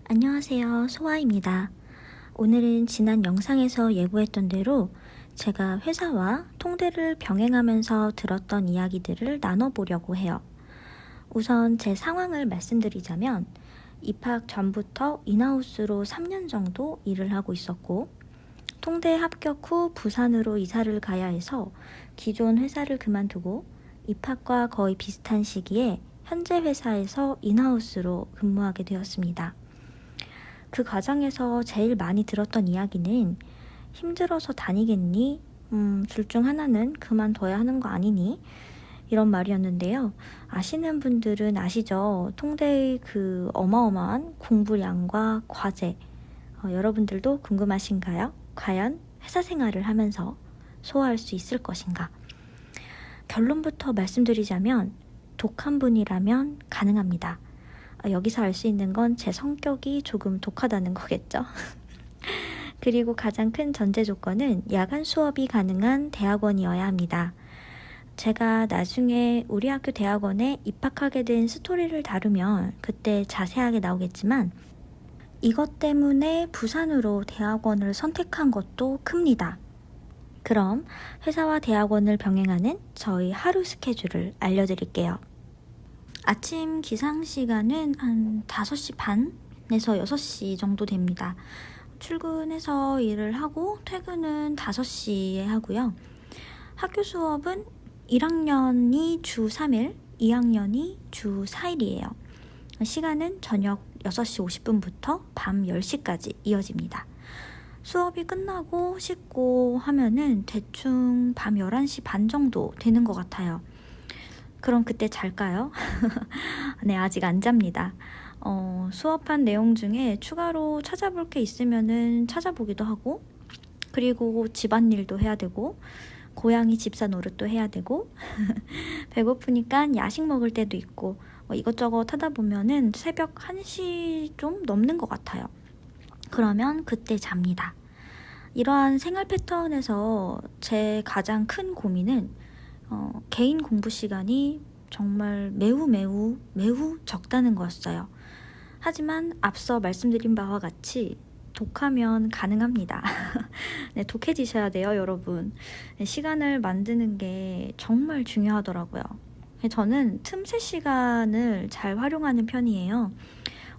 안녕하세요, 소아입니다. 오늘은 지난 영상에서 예고했던 대로 제가 회사와 통대를 병행하면서 들었던 이야기들을 나눠보려고 해요. 우선 제 상황을 말씀드리자면 입학 전부터 인하우스로 3년 정도 일을 하고 있었고, 통대 합격 후 부산으로 이사를 가야 해서 기존 회사를 그만두고 입학과 거의 비슷한 시기에 현재 회사에서 인하우스로 근무하게 되었습니다. 그 과정에서 제일 많이 들었던 이야기는 힘들어서 다니겠니? 둘 중 하나는 그만둬야 하는 거 아니니? 이런 말이었는데요. 아시는 분들은 아시죠? 통대의 그 어마어마한 공부량과 과제. 여러분들도 궁금하신가요? 과연 회사 생활을 하면서 소화할 수 있을 것인가? 결론부터 말씀드리자면 독한 분이라면 가능합니다. 여기서 알 수 있는 건 제 성격이 조금 독하다는 거겠죠. 그리고 가장 큰 전제 조건은 야간 수업이 가능한 대학원이어야 합니다. 제가 나중에 우리 학교 대학원에 입학하게 된 스토리를 다루면 그때 자세하게 나오겠지만, 이것 때문에 부산으로 대학원을 선택한 것도 큽니다. 그럼 회사와 대학원을 병행하는 저희 하루 스케줄을 알려드릴게요. 아침 기상 시간은 한 5시 반에서 6시 정도 됩니다. 출근해서 일을 하고 퇴근은 5시에 하고요. 학교 수업은 1학년이 주 3일, 2학년이 주 4일이에요. 시간은 저녁 6시 50분부터 밤 10시까지 이어집니다. 수업이 끝나고 씻고 하면은 대충 밤 11시 반 정도 되는 것 같아요. 그럼 그때 잘까요? 네, 아직 안 잡니다. 수업한 내용 중에 추가로 찾아볼 게 있으면은 찾아보기도 하고, 그리고 집안일도 해야 되고, 고양이 집사 노릇도 해야 되고, 배고프니까 야식 먹을 때도 있고, 이것저것 하다 보면은 새벽 1시 좀 넘는 것 같아요. 그러면 그때 잡니다. 이러한 생활 패턴에서 제 가장 큰 고민은 개인 공부 시간이 정말 매우 적다는 거였어요. 하지만 앞서 말씀드린 바와 같이 독하면 가능합니다. 네, 독해지셔야 돼요, 여러분. 네, 시간을 만드는 게 정말 중요하더라고요. 저는 틈새 시간을 잘 활용하는 편이에요.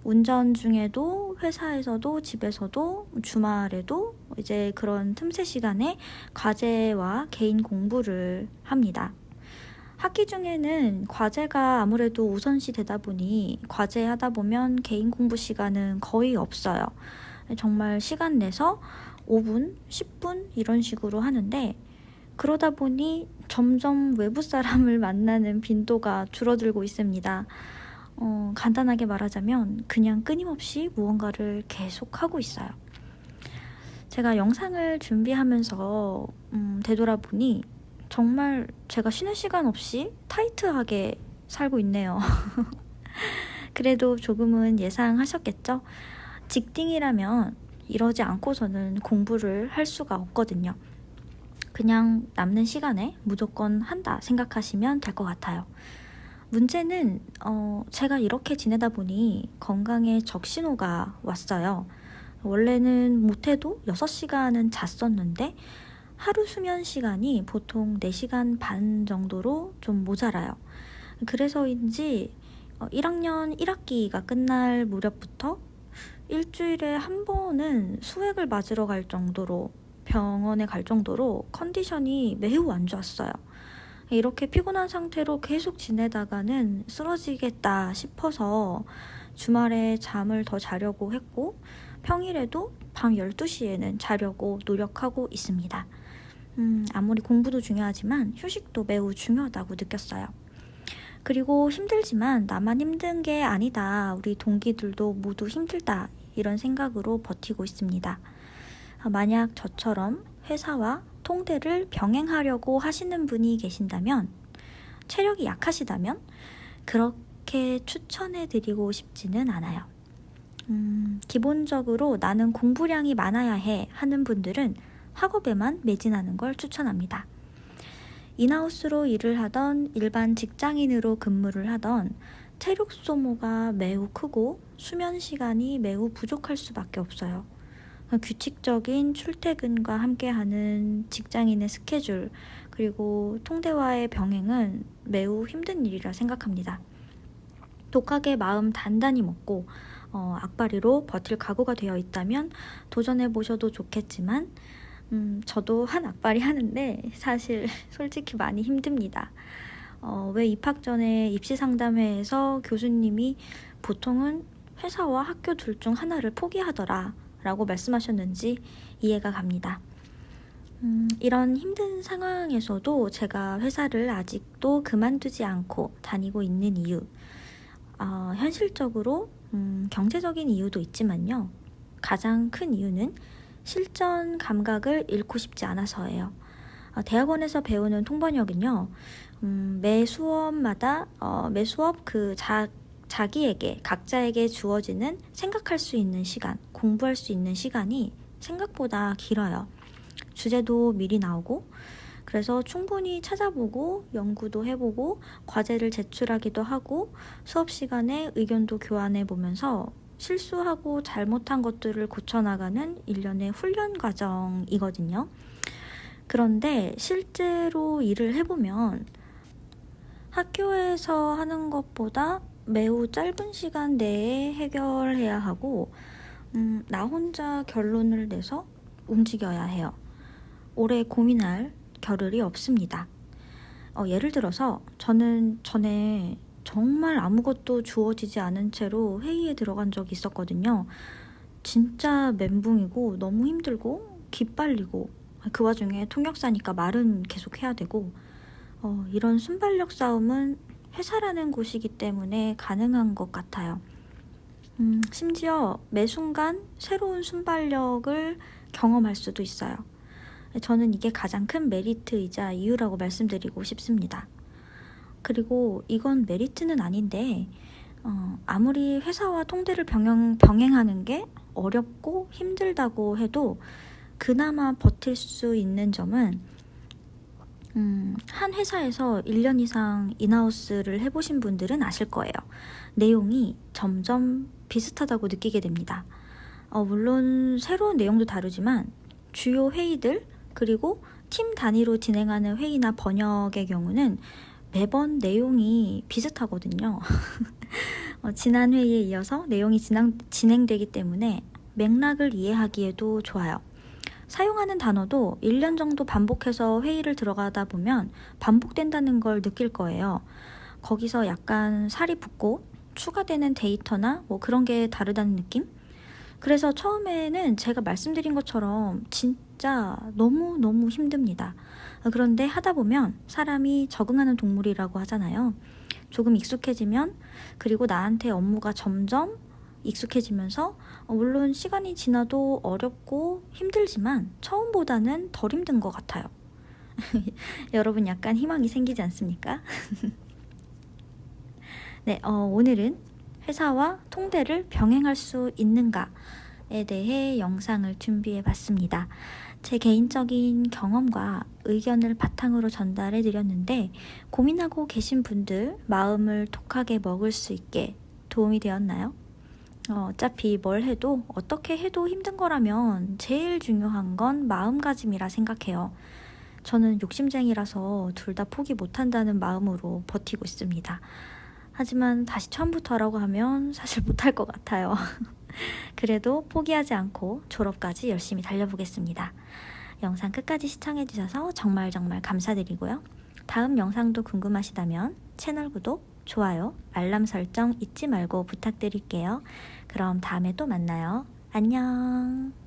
운전 중에도 회사에서도 집에서도 주말에도 이제 그런 틈새 시간에 과제와 개인 공부를 합니다. 학기 중에는 과제가 아무래도 우선시 되다 보니 과제 하다 보면 개인 공부 시간은 거의 없어요. 정말 시간 내서 5분, 10분 이런 식으로 하는데, 그러다 보니 점점 외부 사람을 만나는 빈도가 줄어들고 있습니다. 간단하게 말하자면 그냥 끊임없이 무언가를 계속 하고 있어요. 제가 영상을 준비하면서 되돌아보니 정말 제가 쉬는 시간 없이 타이트하게 살고 있네요. 그래도 조금은 예상하셨겠죠? 직딩이라면 이러지 않고서는 공부를 할 수가 없거든요. 그냥 남는 시간에 무조건 한다 생각하시면 될 것 같아요. 문제는 제가 이렇게 지내다 보니 건강에 적신호가 왔어요. 원래는 못해도 6시간은 잤었는데 하루 수면 시간이 보통 4시간 반 정도로 좀 모자라요. 그래서인지 1학년 1학기가 끝날 무렵부터 일주일에 한 번은 수액을 맞으러 갈 정도로, 병원에 갈 정도로 컨디션이 매우 안 좋았어요. 이렇게 피곤한 상태로 계속 지내다가는 쓰러지겠다 싶어서 주말에 잠을 더 자려고 했고, 평일에도 밤 12시에는 자려고 노력하고 있습니다. 아무리 공부도 중요하지만 휴식도 매우 중요하다고 느꼈어요. 그리고 힘들지만 나만 힘든 게 아니다, 우리 동기들도 모두 힘들다, 이런 생각으로 버티고 있습니다. 만약 저처럼 회사와 통대를 병행하려고 하시는 분이 계신다면, 체력이 약하시다면 그렇게 추천해드리고 싶지는 않아요. 기본적으로 나는 공부량이 많아야 해 하는 분들은 학업에만 매진하는 걸 추천합니다. 인하우스로 일을 하던 일반 직장인으로 근무를 하던 체력 소모가 매우 크고 수면 시간이 매우 부족할 수밖에 없어요. 규칙적인 출퇴근과 함께하는 직장인의 스케줄, 그리고 통대와의 병행은 매우 힘든 일이라 생각합니다. 독하게 마음 단단히 먹고 악바리로 버틸 각오가 되어 있다면 도전해 보셔도 좋겠지만 저도 한 악바리 하는데 사실 솔직히 많이 힘듭니다. 왜 입학 전에 입시 상담회에서 교수님이 보통은 회사와 학교 둘 중 하나를 포기하더라 라고 말씀하셨는지 이해가 갑니다. 이런 힘든 상황에서도 제가 회사를 아직도 그만두지 않고 다니고 있는 이유, 현실적으로 경제적인 이유도 있지만요. 가장 큰 이유는 실전 감각을 잃고 싶지 않아서예요. 대학원에서 배우는 통번역은요, 매 수업마다 매 수업 자기에게 각자에게 주어지는 생각할 수 있는 시간, 공부할 수 있는 시간이 생각보다 길어요. 주제도 미리 나오고, 그래서 충분히 찾아보고 연구도 해보고 과제를 제출하기도 하고 수업 시간에 의견도 교환해 보면서 실수하고 잘못한 것들을 고쳐나가는 일련의 훈련 과정이거든요. 그런데 실제로 일을 해보면 학교에서 하는 것보다 매우 짧은 시간 내에 해결해야 하고 나 혼자 결론을 내서 움직여야 해요. 오래 고민할 겨를이 없습니다. 예를 들어서 저는 전에 정말 아무것도 주어지지 않은 채로 회의에 들어간 적이 있었거든요. 진짜 멘붕이고 너무 힘들고 기빨리고 그 와중에 통역사니까 말은 계속 해야 되고 이런 순발력 싸움은 회사라는 곳이기 때문에 가능한 것 같아요. 심지어 매 순간 새로운 순발력을 경험할 수도 있어요. 저는 이게 가장 큰 메리트이자 이유라고 말씀드리고 싶습니다. 그리고 이건 메리트는 아닌데 아무리 회사와 통대를 병행하는 게 어렵고 힘들다고 해도 그나마 버틸 수 있는 점은 한 회사에서 1년 이상 인하우스를 해보신 분들은 아실 거예요. 내용이 점점 비슷하다고 느끼게 됩니다. 물론 새로운 내용도 다르지만 주요 회의들 그리고 팀 단위로 진행하는 회의나 번역의 경우는 매번 내용이 비슷하거든요. 지난 회의에 이어서 내용이 진행되기 때문에 맥락을 이해하기에도 좋아요. 사용하는 단어도 1년 정도 반복해서 회의를 들어가다 보면 반복된다는 걸 느낄 거예요. 거기서 약간 살이 붙고 추가되는 데이터나 뭐 그런 게 다르다는 느낌? 그래서 처음에는 제가 말씀드린 것처럼 진짜 너무 힘듭니다. 그런데 하다 보면 사람이 적응하는 동물이라고 하잖아요. 조금 익숙해지면 그리고 나한테 업무가 점점 익숙해지면서 물론 시간이 지나도 어렵고 힘들지만 처음보다는 덜 힘든 것 같아요. 여러분 약간 희망이 생기지 않습니까? 네, 오늘은 회사와 통대를 병행할 수 있는가에 대해 영상을 준비해 봤습니다. 제 개인적인 경험과 의견을 바탕으로 전달해 드렸는데 고민하고 계신 분들 마음을 독하게 먹을 수 있게 도움이 되었나요? 어차피 뭘 해도 어떻게 해도 힘든 거라면 제일 중요한 건 마음가짐이라 생각해요. 저는 욕심쟁이라서 둘 다 포기 못한다는 마음으로 버티고 있습니다. 하지만 다시 처음부터라고 하면 사실 못할 것 같아요. 그래도 포기하지 않고 졸업까지 열심히 달려보겠습니다. 영상 끝까지 시청해주셔서 정말 감사드리고요. 다음 영상도 궁금하시다면 채널 구독, 좋아요, 알람 설정 잊지 말고 부탁드릴게요. 그럼 다음에 또 만나요. 안녕.